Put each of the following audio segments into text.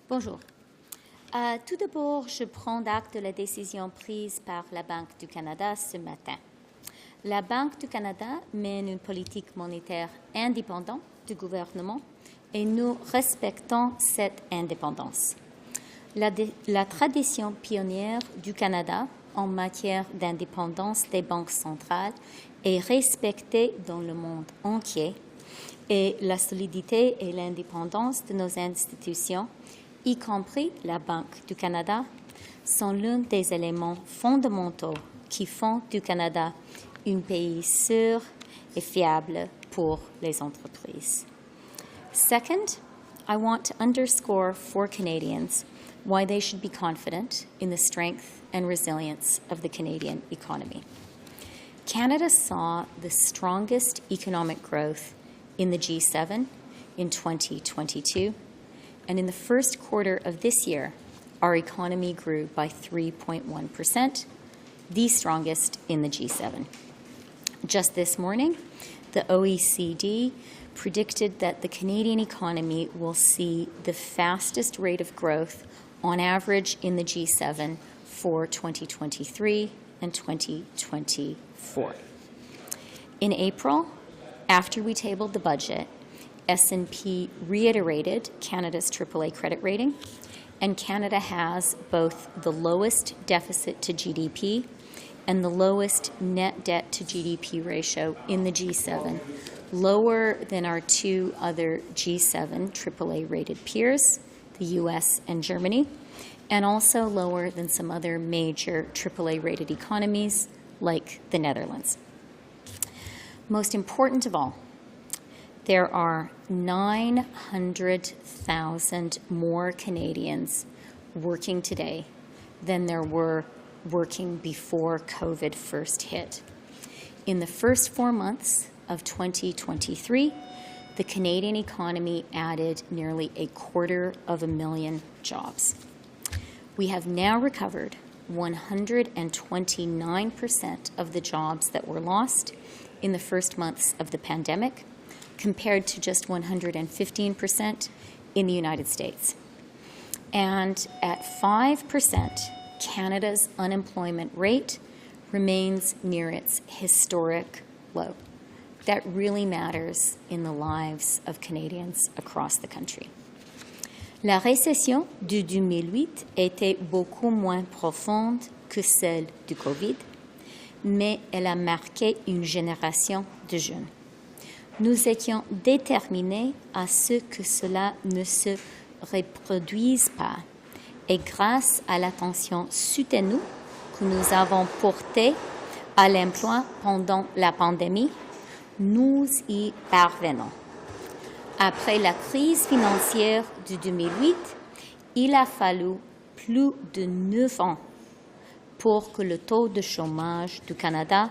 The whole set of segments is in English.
Bonjour. Tout d'abord, je prends acte de la décision prise par la Banque du Canada ce matin. La Banque du Canada mène une politique monétaire indépendante du gouvernement et nous respectons cette indépendance. La tradition pionnière du Canada en matière d'indépendance des banques centrales est respectée dans le monde entier et la solidité et l'indépendance de nos institutions, y compris la Banque du Canada, sont l'un des éléments fondamentaux qui font du Canada un pays sûr et fiable pour les entreprises. Second, I want to underscore for Canadians why they should be confident in the strength and resilience of the Canadian economy. Canada saw the strongest economic growth in the G7 in 2022, and in the first quarter of this year, our economy grew by 3.1%, the strongest in the G7. Just this morning, the OECD predicted that the Canadian economy will see the fastest rate of growth on average in the G7 for 2023 and 2024. In April, after we tabled the budget, S&P reiterated Canada's AAA credit rating, and Canada has both the lowest deficit to GDP and the lowest net debt to GDP ratio in the G7, lower than our two other G7 AAA-rated peers, the US and Germany, and also lower than some other major AAA-rated economies like the Netherlands. Most important of all, there are 900,000 more Canadians working today than there were working before COVID first hit. In the first 4 months of 2023, the Canadian economy added nearly 250,000 jobs. We have now recovered 129% of the jobs that were lost in the first months of the pandemic, compared to just 115% in the United States. And at 5%, Canada's unemployment rate remains near its historic low. That really matters in the lives of Canadians across the country. La récession de 2008 était beaucoup moins profonde que celle du COVID, mais elle a marqué une génération de jeunes. Nous étions déterminés à ce que cela ne se reproduise pas. Et grâce à l'attention soutenue que nous avons portée à l'emploi pendant la pandémie, nous y parvenons. Après la crise financière de 2008, il a fallu plus de 9 ans pour que le taux de chômage du Canada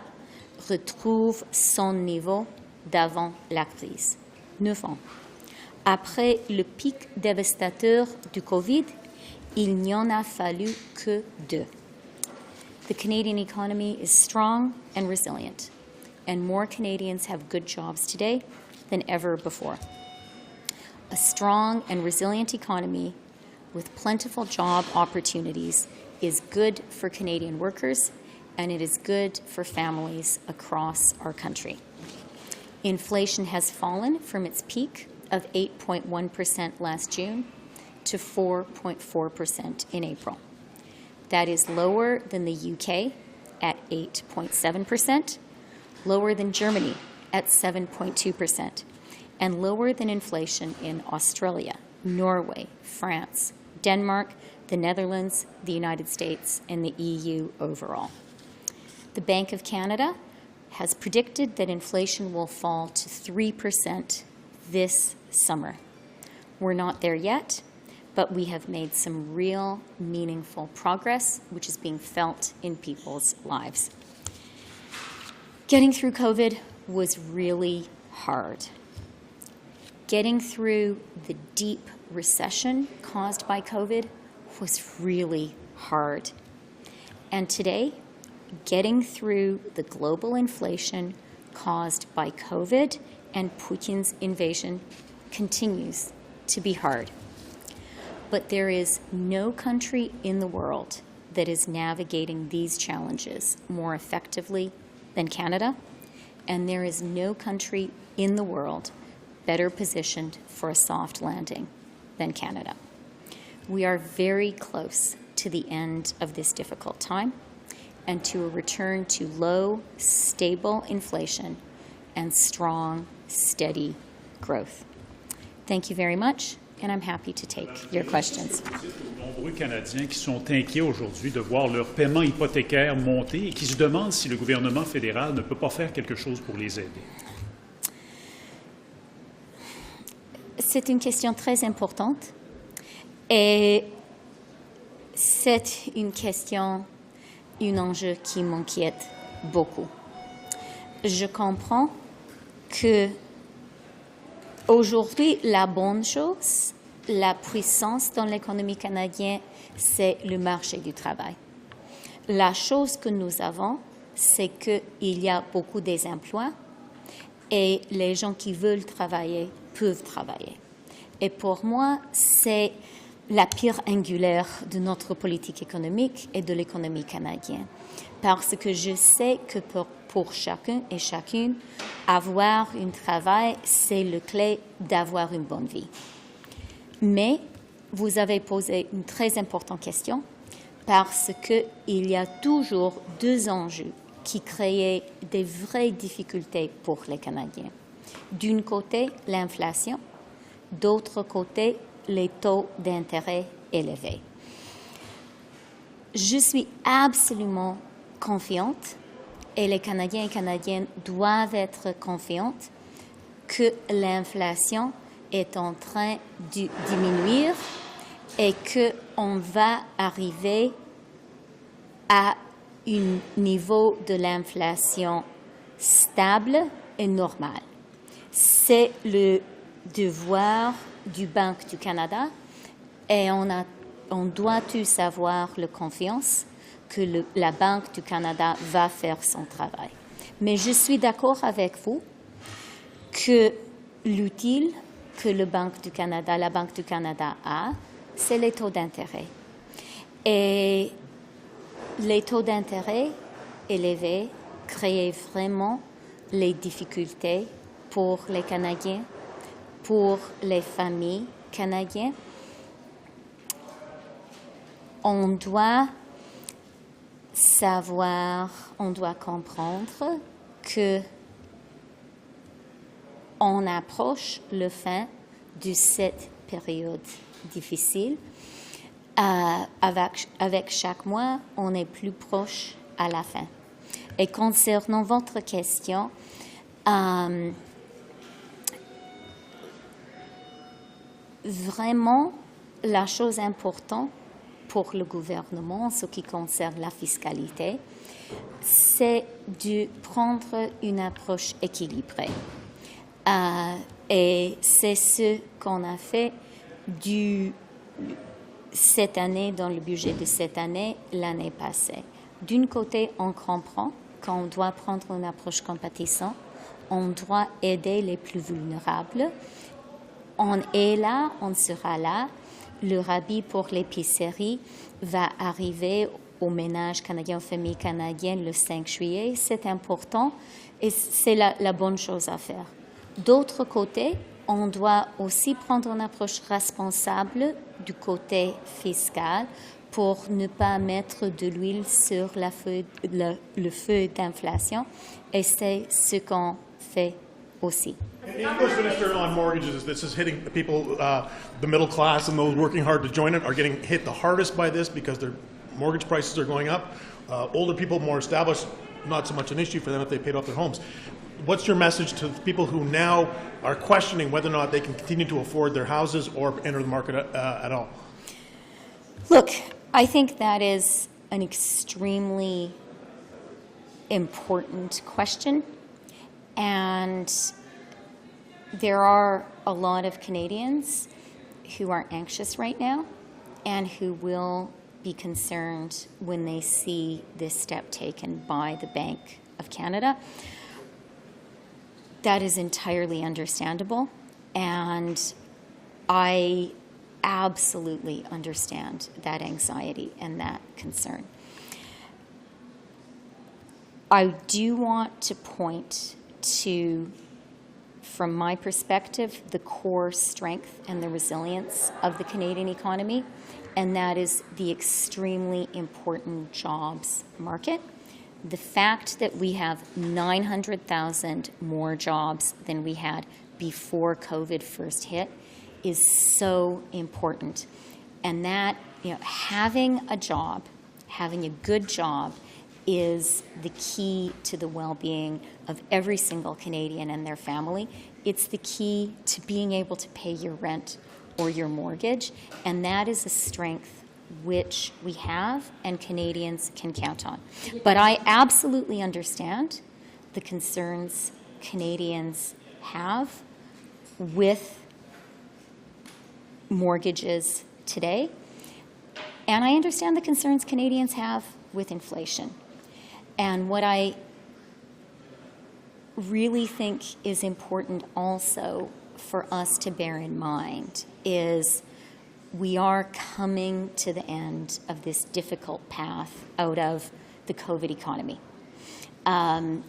retrouve son niveau d'avant la crise. 9 ans. Après le pic dévastateur du COVID, il n'y en a fallu que 2. The Canadian economy is strong and resilient, and more Canadians have good jobs today than ever before. A strong and resilient economy with plentiful job opportunities is good for Canadian workers, and it is good for families across our country. Inflation has fallen from its peak of 8.1% last June to 4.4% in April. That is lower than the UK at 8.7%, lower than Germany at 7.2%, and lower than inflation in Australia, Norway, France, Denmark, the Netherlands, the United States, and the EU overall. The Bank of Canada has predicted that inflation will fall to 3% this summer. We're not there yet, but we have made some real meaningful progress, which is being felt in people's lives. Getting through COVID was really hard. Getting through the deep recession caused by COVID was really hard. And today, getting through the global inflation caused by COVID and Putin's invasion continues to be hard. But there is no country in the world that is navigating these challenges more effectively than Canada, and there is no country in the world better positioned for a soft landing than Canada. We are very close to the end of this difficult time and to a return to low, stable inflation and strong, steady growth. Thank you very much, and I'm happy to take your questions. Nombreux Canadiens qui sont inquiets aujourd'hui de voir leur paiement hypothécaire monter et qui se demandent si le gouvernement fédéral ne peut pas faire quelque chose pour les aider. C'est une question très importante et c'est une question, un enjeu qui m'inquiète beaucoup. Je comprends que aujourd'hui, la bonne chose, la puissance dans l'économie canadienne, c'est le marché du travail. La chose que nous avons, c'est qu'il y a beaucoup d'emplois et les gens qui veulent travailler peuvent travailler. Et pour moi, c'est la pierre angulaire de notre politique économique et de l'économie canadienne. Parce que je sais que pour chacun et chacune, avoir un travail, c'est le clé d'avoir une bonne vie. Mais vous avez posé une très importante question parce qu'il y a toujours deux enjeux qui créent des vraies difficultés pour les Canadiens. D'un côté, l'inflation, d'autre côté, les taux d'intérêt élevés. Je suis absolument confiante et les Canadiens et Canadiennes doivent être confiantes que l'inflation est en train de diminuer et qu'on va arriver à un niveau de l'inflation stable et normal. C'est le devoir du Banque du Canada et on doit tous avoir la confiance que la Banque du Canada va faire son travail. Mais je suis d'accord avec vous que l'utile que la Banque du Canada a, c'est les taux d'intérêt. Et les taux d'intérêt élevés créent vraiment les difficultés pour les Canadiens, pour les familles canadiennes. On doit savoir, on doit comprendre que on approche la fin de cette période difficile. Avec chaque mois, on est plus proche à la fin. Et concernant votre question, vraiment, la chose importante pour le gouvernement, en ce qui concerne la fiscalité, c'est de prendre une approche équilibrée. Et c'est ce qu'on a fait cette année, dans le budget de cette année, l'année passée. D'un côté, on comprend qu'on doit prendre une approche compatissante, on doit aider les plus vulnérables. On est là, on sera là. Le rabais pour l'épicerie va arriver aux ménages canadiens, aux familles canadiennes le 5 juillet. C'est important et c'est la bonne chose à faire. D'autre côté, on doit aussi prendre une approche responsable du côté fiscal pour ne pas mettre de l'huile sur le feu d'inflation. Et c'est ce qu'on fait aussi. English Minister on mortgages, this is hitting the people, the middle class and those working hard to join it are getting hit the hardest by this because their mortgage prices are going up. Older people, more established, not so much an issue for them if they paid off their homes. What's your message to people who now are questioning whether or not they can continue to afford their houses or enter the market at all? Look, I think that is an extremely important question. And there are a lot of Canadians who are anxious right now and who will be concerned when they see this step taken by the Bank of Canada. That is entirely understandable, and I absolutely understand that anxiety and that concern. I do want to point to, from my perspective, the core strength and the resilience of the Canadian economy, and that is the extremely important jobs market. The fact that we have 900,000 more jobs than we had before COVID first hit is so important. And that, having a job, having a good job, is the key to the well-being of every single Canadian and their family. It's the key to being able to pay your rent or your mortgage, and that is a strength which we have and Canadians can count on. But I absolutely understand the concerns Canadians have with mortgages today, and I understand the concerns Canadians have with inflation. And what I really think is important also for us to bear in mind is we are coming to the end of this difficult path out of the COVID economy.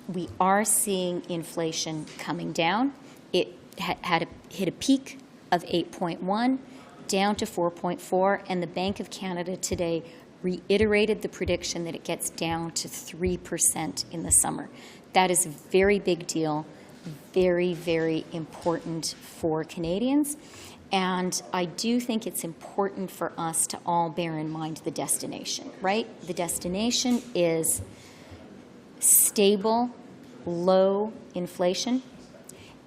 We are seeing inflation coming down. It hit a peak of 8.1, down to 4.4, and the Bank of Canada today reiterated the prediction that it gets down to 3% in the summer. That is a very big deal, very, very important for Canadians. And I do think it's important for us to all bear in mind the destination, right? The destination is stable, low inflation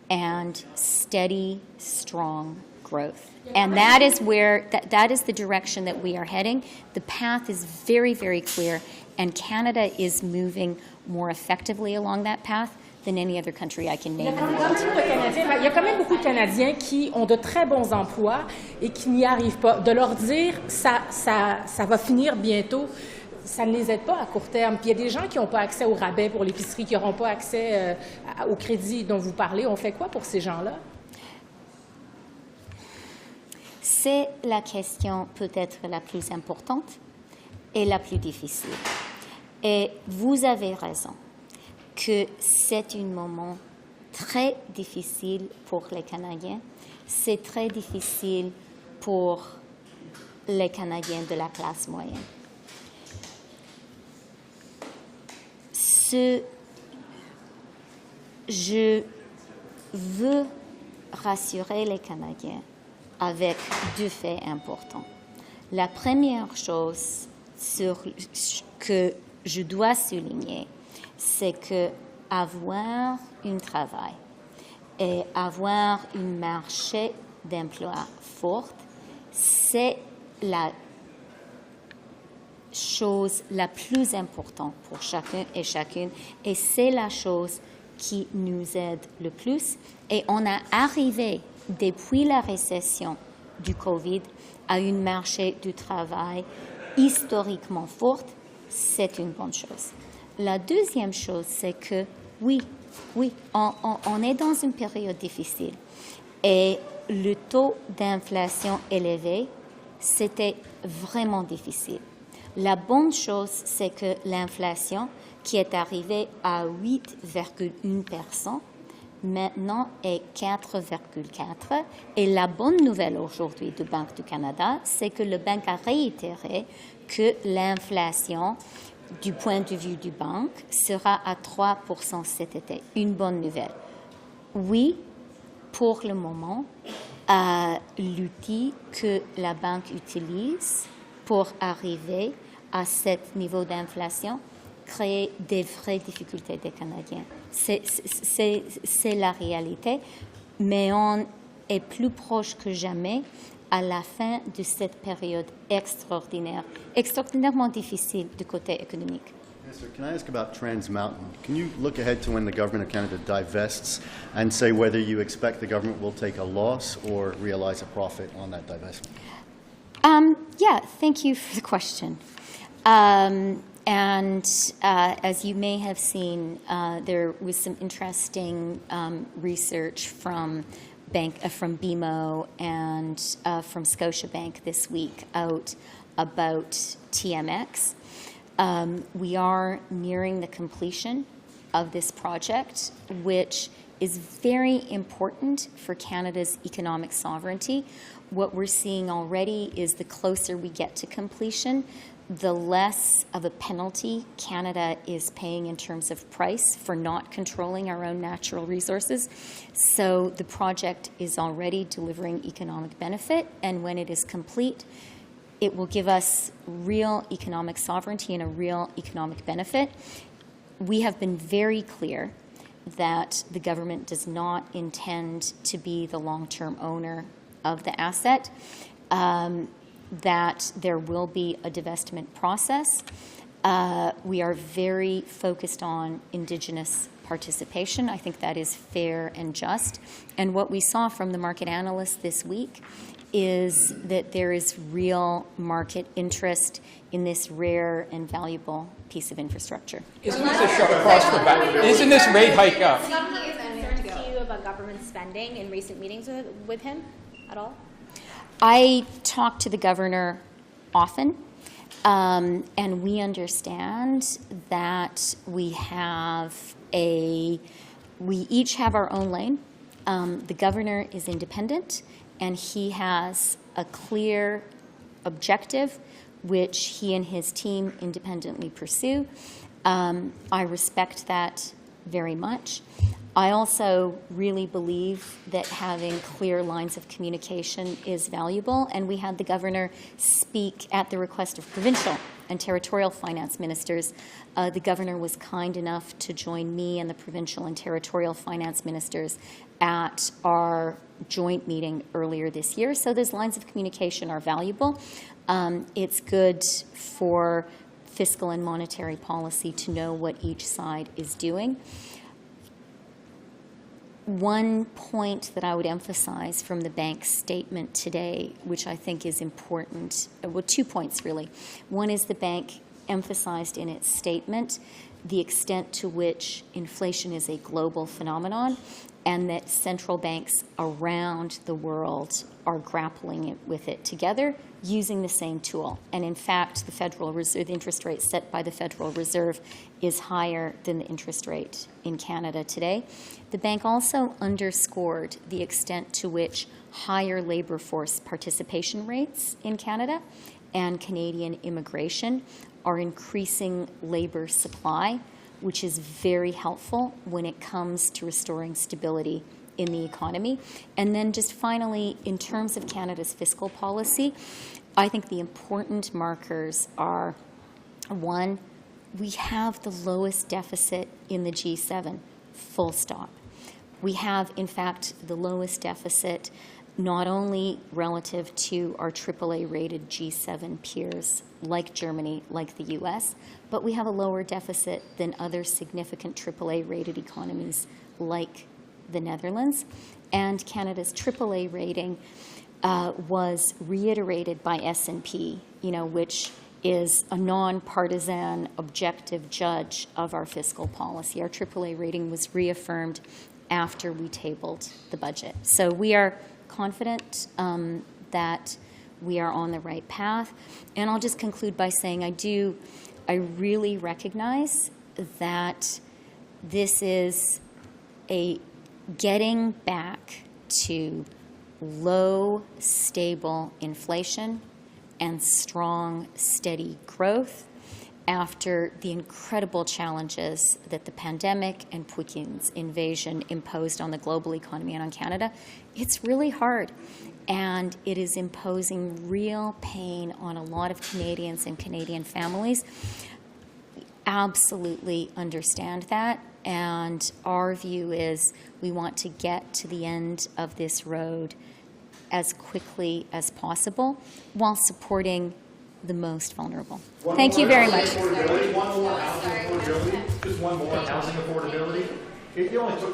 and steady, strong growth. And that is where, that is the direction that we are heading. The path is very, very clear, and Canada is moving more effectively along that path than any other country I can name in the world. Il y a quand même beaucoup de Canadiens qui ont de très bons emplois et qui n'y arrivent pas. De leur dire ça va finir bientôt, ça ne les aide pas à court terme. Puis il y a des gens qui n'ont pas accès au rabais pour l'épicerie, qui n'auront pas accès au crédit dont vous parlez. On fait quoi pour ces gens-là? C'est la question peut-être la plus importante et la plus difficile. Et vous avez raison que c'est un moment très difficile pour les Canadiens. C'est très difficile pour les Canadiens de la classe moyenne. Je veux rassurer les Canadiens avec deux faits importants. La première chose que je dois souligner, c'est que avoir un travail et avoir un marché d'emploi fort, c'est la chose la plus importante pour chacun et chacune, et c'est la chose qui nous aide le plus. Et on a arrivé depuis la récession du COVID à un marché du travail historiquement fort. C'est une bonne chose. La deuxième chose, c'est que oui, on est dans une période difficile et le taux d'inflation élevé, c'était vraiment difficile. La bonne chose, c'est que l'inflation, qui est arrivée à 8,1%, maintenant est 4,4%. Et la bonne nouvelle aujourd'hui du Banque du Canada, c'est que le banque a réitéré que l'inflation, du point de vue du banque, sera à 3% cet été. Une bonne nouvelle. Oui, pour le moment, l'outil que la banque utilise pour arriver à ce niveau d'inflation crée des vraies difficultés des Canadiens. C'est la réalité, mais on est plus proche que jamais à la fin de cette période extraordinairement difficile du côté économique. Yes, sir. Can I ask about Trans Mountain? Can you look ahead to when the Government of Canada divests and say whether you expect the government will take a loss or realize a profit on that divestment? Yeah, thank you for the question. As you may have seen, there was some interesting research from from BMO and from Scotiabank this week out about TMX. We are nearing the completion of this project, which is very important for Canada's economic sovereignty. What we're seeing already is the closer we get to completion, the less of a penalty Canada is paying in terms of price for not controlling our own natural resources. So the project is already delivering economic benefit, and when it is complete, it will give us real economic sovereignty and a real economic benefit. We have been very clear that the government does not intend to be the long-term owner of the asset, that there will be a divestment process. We are very focused on Indigenous participation. I think that is fair and just. And what we saw from the market analysts this week is that there is real market interest in this rare and valuable piece of infrastructure. Isn't this a shot across the back? Isn't this rate hike up? Has he concerned to you about government spending in recent meetings with him at all? I talk to the governor often, and we understand that we each have our own lane. The governor is independent, and he has a clear objective which he and his team independently pursue. I respect that very much. I also really believe that having clear lines of communication is valuable, and we had the governor speak at the request of provincial and territorial finance ministers. The governor was kind enough to join me and the provincial and territorial finance ministers at our joint meeting earlier this year. So those lines of communication are valuable. It's good for fiscal and monetary policy to know what each side is doing. One point that I would emphasize from the bank's statement today, which I think is important, well, 2 points really. One is the bank emphasized in its statement the extent to which inflation is a global phenomenon, and that central banks around the world are grappling with it together using the same tool. And in fact, the Federal Reserve, the interest rate set by the Federal Reserve is higher than the interest rate in Canada today. The bank also underscored the extent to which higher labor force participation rates in Canada and Canadian immigration are increasing labor supply, which is very helpful when it comes to restoring stability in the economy. And then just finally, in terms of Canada's fiscal policy, I think the important markers are, one, we have the lowest deficit in the G7, full stop. We have, in fact, the lowest deficit not only relative to our AAA-rated G7 peers like Germany, like the U.S., but we have a lower deficit than other significant AAA-rated economies like the Netherlands. And Canada's AAA rating was reiterated by S&P, which is a nonpartisan, objective judge of our fiscal policy. Our AAA rating was reaffirmed after we tabled the budget. So we are confident that we are on the right path. And I'll just conclude by saying I really recognize that this is a getting back to low, stable inflation and strong, steady growth after the incredible challenges that the pandemic and Putin's invasion imposed on the global economy and on Canada. It's really hard, and it is imposing real pain on a lot of Canadians and Canadian families. Absolutely understand that, and our view is we want to get to the end of this road as quickly as possible while supporting the most vulnerable. Thank you very much. One more housing affordability. Just one more housing affordability. It only took